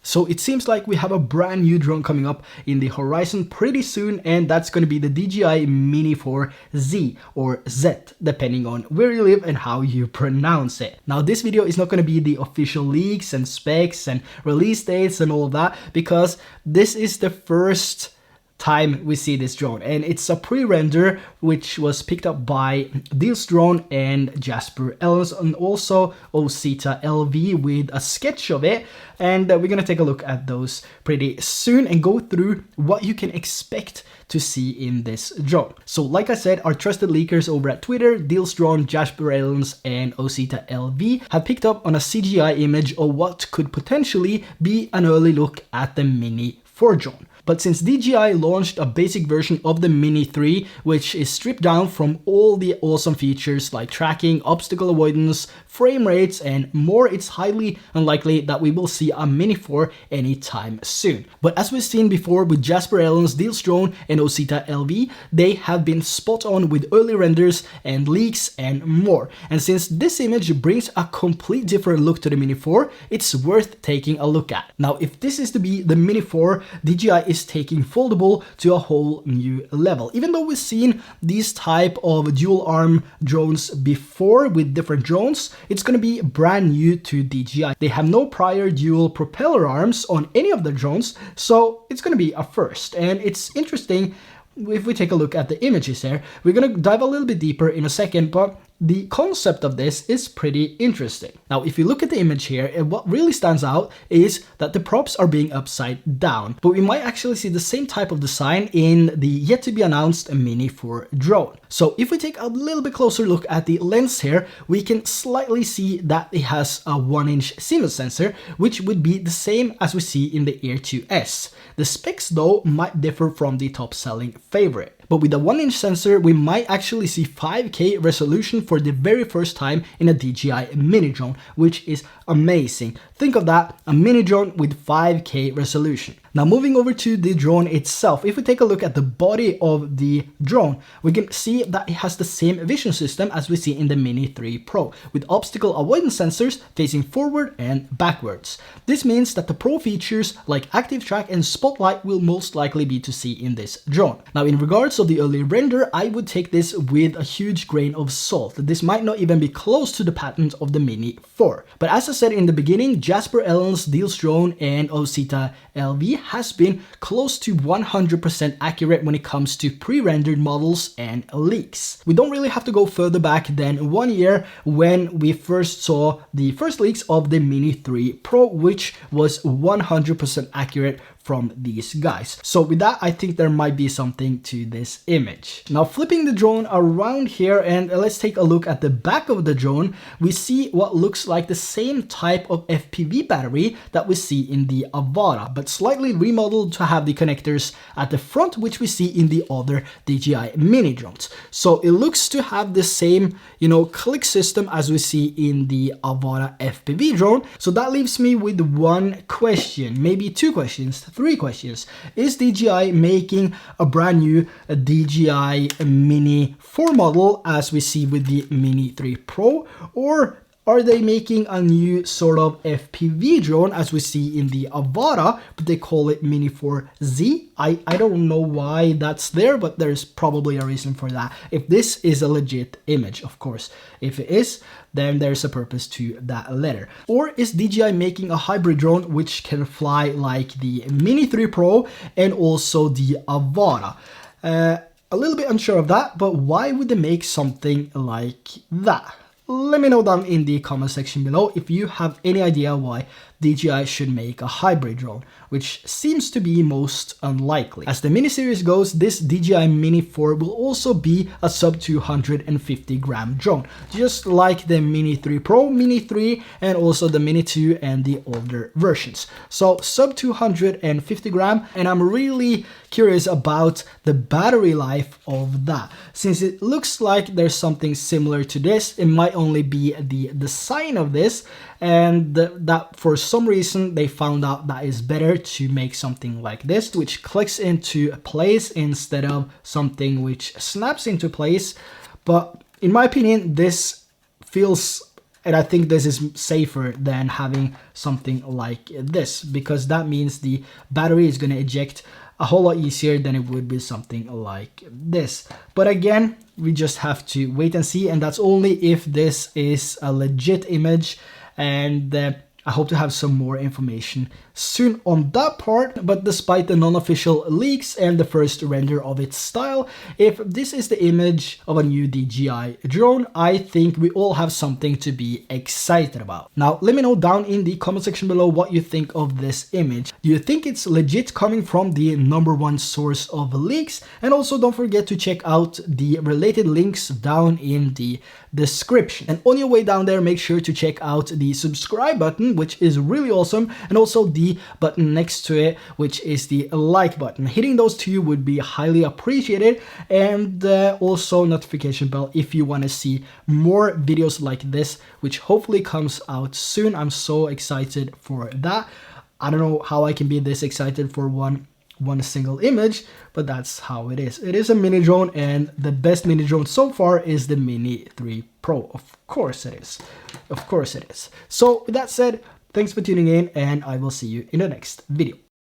So it seems like we have a brand new drone coming up in the horizon pretty soon, and that's going to be the DJI Mini 4Z or Z, depending on where you live and how you pronounce it. Now this video is not going to be the official leaks and specs and release dates and all of that, because this is the first time we see this drone, and it's a pre-render which was picked up by Deals Drone and Jasper Ellens, and also Osita LV with a sketch of it, and we're gonna take a look at those pretty soon and go through what you can expect to see in this drone. So like I said, our trusted leakers over at Twitter, Deals Drone, Jasper Ellens and Osita LV have picked up on a CGI image of what could potentially be an early look at the Mini 4 drone. But since DJI launched a basic version of the Mini 3, which is stripped down from all the awesome features like tracking, obstacle avoidance, frame rates, and more, it's highly unlikely that we will see a Mini 4 anytime soon. But as we've seen before with Jasper Ellens, Deals Drone, and Osita LV, they have been spot on with early renders and leaks and more. And since this image brings a complete different look to the Mini 4, it's worth taking a look at. Now, if this is to be the Mini 4, DJI is taking foldable to a whole new level. Even though we've seen these type of dual arm drones before with different drones, it's going to be brand new to DJI. They have no prior dual propeller arms on any of the drones, so it's going to be a first. And it's interesting if we take a look at the images here. We're going to dive a little bit deeper in a second, but the concept of this is pretty interesting. Now, if you look at the image here, what really stands out is that the props are being upside down, but we might actually see the same type of design in the yet to be announced Mini 4 drone. So if we take a little bit closer look at the lens here, we can slightly see that it has a 1-inch CMOS sensor, which would be the same as we see in the Air 2S. The specs though might differ from the top selling favorite. But with a 1-inch sensor, we might actually see 5K resolution for the very first time in a DJI mini drone, which is amazing. Think of that, a mini drone with 5K resolution. Now moving over to the drone itself, if we take a look at the body of the drone, we can see that it has the same vision system as we see in the Mini 3 Pro, with obstacle avoidance sensors facing forward and backwards. This means that the Pro features like Active Track and Spotlight will most likely be to see in this drone. Now in regards of the early render, I would take this with a huge grain of salt. This might not even be close to the patent of the Mini 4. But as I said in the beginning, Jasper Ellens, Deals Drone and Osita LV has been close to 100% accurate when it comes to pre-rendered models and leaks. We don't really have to go further back than 1 year when we first saw the first leaks of the Mini 3 Pro, which was 100% accurate from these guys. So with that, I think there might be something to this image. Now flipping the drone around here, and let's take a look at the back of the drone, we see what looks like the same type of FPV battery that we see in the Avata, but slightly remodeled to have the connectors at the front, which we see in the other DJI mini drones. So it looks to have the same, click system as we see in the Avata FPV drone. So that leaves me with one question, maybe two questions, three questions. Is DJI making a brand new DJI Mini 4 model as we see with the Mini 3 Pro, or are they making a new sort of FPV drone as we see in the Avata, but they call it Mini 4Z? I don't know why that's there, but there's probably a reason for that. If this is a legit image, of course. If it is, then there's a purpose to that letter. Or is DJI making a hybrid drone which can fly like the Mini 3 Pro and also the Avata? A little bit unsure of that, but why would they make something like that? Let me know down in the comment section below if you have any idea why DJI should make a hybrid drone, which seems to be most unlikely. As the mini series goes, this DJI Mini 4 will also be a sub 250 gram drone, just like the Mini 3 Pro, Mini 3, and also the Mini 2 and the older versions. So sub 250 gram, and I'm really curious about the battery life of that. Since it looks like there's something similar to this, it might only be the design of this, and that for some reason they found out that it's better to make something like this, which clicks into place instead of something which snaps into place. But in my opinion, this feels And I think this is safer than having something like this, because that means the battery is going to eject a whole lot easier than it would be something like this. But again, we just have to wait and see, and that's only if this is a legit image, and I hope to have some more information soon on that part. But despite the non-official leaks and the first render of its style, if this is the image of a new DJI drone, I think we all have something to be excited about. Now, let me know down in the comment section below what you think of this image. Do you think it's legit coming from the #1 source of leaks? And also don't forget to check out the related links down in the description. And on your way down there, make sure to check out the subscribe button, which is really awesome, and also the button next to it, which is the like button. Hitting those two would be highly appreciated, and also notification bell if you want to see more videos like this, which hopefully comes out soon. I'm so excited for that. I don't know how I can be this excited for one single image, but that's how it is. It is a mini drone, and the best mini drone so far is the Mini 3 Pro. Of course it is. Of course it is. So with that said, thanks for tuning in, and I will see you in the next video.